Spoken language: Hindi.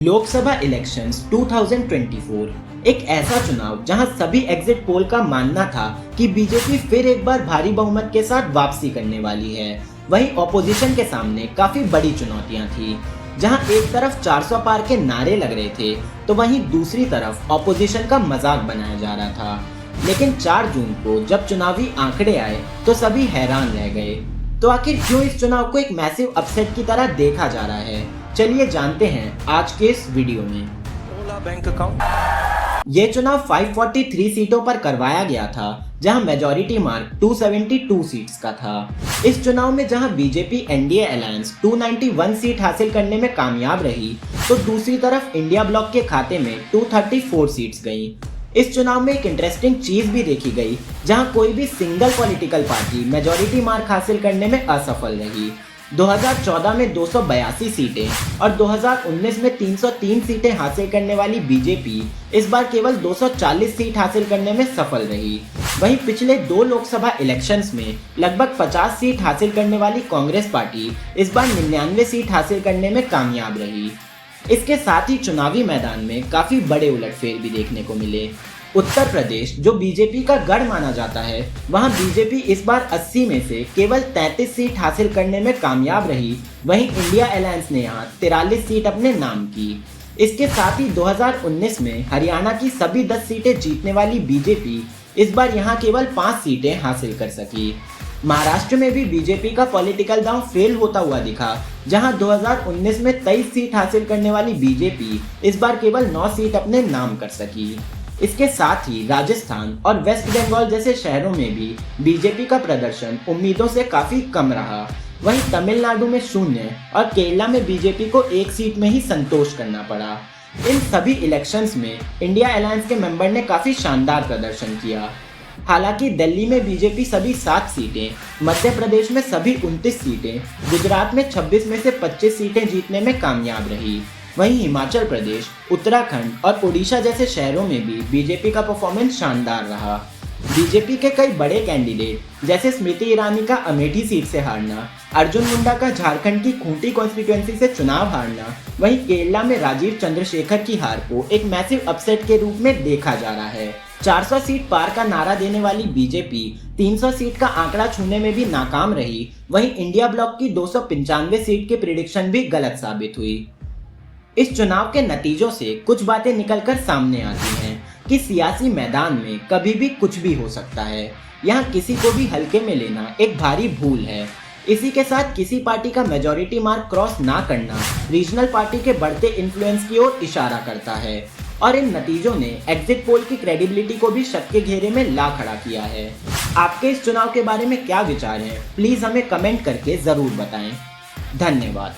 लोकसभा इलेक्शंस 2024 एक ऐसा चुनाव जहां सभी एग्जिट पोल का मानना था कि बीजेपी फिर एक बार भारी बहुमत के साथ वापसी करने वाली है। वहीं ऑपोजिशन के सामने काफी बड़ी चुनौतियां थी, जहां एक तरफ 400 पार के नारे लग रहे थे तो वहीं दूसरी तरफ ऑपोजिशन का मजाक बनाया जा रहा था। लेकिन 4 जून को जब चुनावी आंकड़े आए तो सभी हैरान रह गए। तो आखिर क्यों इस चुनाव को एक मैसिव अपसेट की तरह देखा जा रहा है, चलिए जानते हैं आज के इस वीडियो में। ओला बैंक अकाउंट। ये चुनाव 543 सीटों पर करवाया गया था, जहां मेजॉरिटी मार्क 272 सीट्स का था। इस चुनाव में जहां बीजेपी एनडीए अलायंस 291 सीट हासिल करने में कामयाब रही, तो दूसरी तरफ इंडिया ब्लॉक के खाते में 234 सीट्स गईं। इस चुनाव में एक इंटरेस्टिंग चीज भी देखी गई, जहां कोई भी single political party majority mark हासिल करने में असफल रही। 2014 में 282 सीटें और 2019 में 303 सीटें हासिल करने वाली बीजेपी इस बार केवल 240 सीट हासिल करने में सफल रही। वहीं पिछले 2 लोकसभा इलेक्शंस में लगभग 50 सीट हासिल करने वाली कांग्रेस पार्टी इस बार 99 सीट हासिल करने में कामयाब रही। इसके साथ ही चुनावी मैदान में काफी बड़े उलटफेर भी देखने को मिले। उत्तर प्रदेश, जो बीजेपी का गढ़ माना जाता है, वहां बीजेपी इस बार 80 में से केवल 33 सीट हासिल करने में कामयाब रही। वहीं इंडिया अलायंस ने यहां 43 सीट अपने नाम की। इसके साथ ही 2019 में हरियाणा की सभी 10 सीटें जीतने वाली बीजेपी इस बार यहां केवल 5 सीटें हासिल कर सकी। महाराष्ट्र में भी बीजेपी का पॉलिटिकल दांव फेल होता हुआ दिखा, जहां 2019 में 23 सीट हासिल करने वाली बीजेपी इस बार केवल 9 सीट अपने नाम कर सकी। इसके साथ ही राजस्थान और वेस्ट बंगाल जैसे शहरों में भी बीजेपी का प्रदर्शन उम्मीदों से काफी कम रहा। वहीं तमिलनाडु में 0 और केरला में बीजेपी को 1 सीट में ही संतोष करना पड़ा। इन सभी इलेक्शंस में इंडिया अलायंस के मेंबर ने काफी शानदार प्रदर्शन किया। हालांकि दिल्ली में बीजेपी सभी 7 सीटें, मध्य प्रदेश में सभी 29 सीटें, गुजरात में 26 में से 25 सीटें जीतने में कामयाब रही। वहीं हिमाचल प्रदेश, उत्तराखंड और ओडिशा जैसे शहरों में भी बीजेपी का परफॉर्मेंस शानदार रहा। बीजेपी के कई बड़े कैंडिडेट जैसे स्मृति ईरानी का अमेठी सीट से हारना, अर्जुन मुंडा का झारखंड की खूंटी कॉन्स्टिट्यूएंसी से चुनाव हारना, वहीं केरला में राजीव चंद्रशेखर की हार को एक मैसिव अपसेट के रूप में देखा जा रहा है। 400 सीट पार का नारा देने वाली बीजेपी 300 सीट का आंकड़ा छूने में भी नाकाम रही। वहीं इंडिया ब्लॉक की 295 सीट की प्रिडिक्शन भी गलत साबित हुई। इस चुनाव के नतीजों से कुछ बातें निकलकर सामने आती हैं कि सियासी मैदान में कभी भी कुछ भी हो सकता है। यहाँ किसी को भी हल्के में लेना एक भारी भूल है। इसी के साथ किसी पार्टी का मेजॉरिटी मार्क क्रॉस ना करना रीजनल पार्टी के बढ़ते इन्फ्लुएंस की ओर इशारा करता है, और इन नतीजों ने एग्जिट पोल की क्रेडिबिलिटी को भी शक के घेरे में ला खड़ा किया है। आपके इस चुनाव के बारे में क्या विचार हैं? प्लीज हमें कमेंट करके जरूर बताएं। धन्यवाद।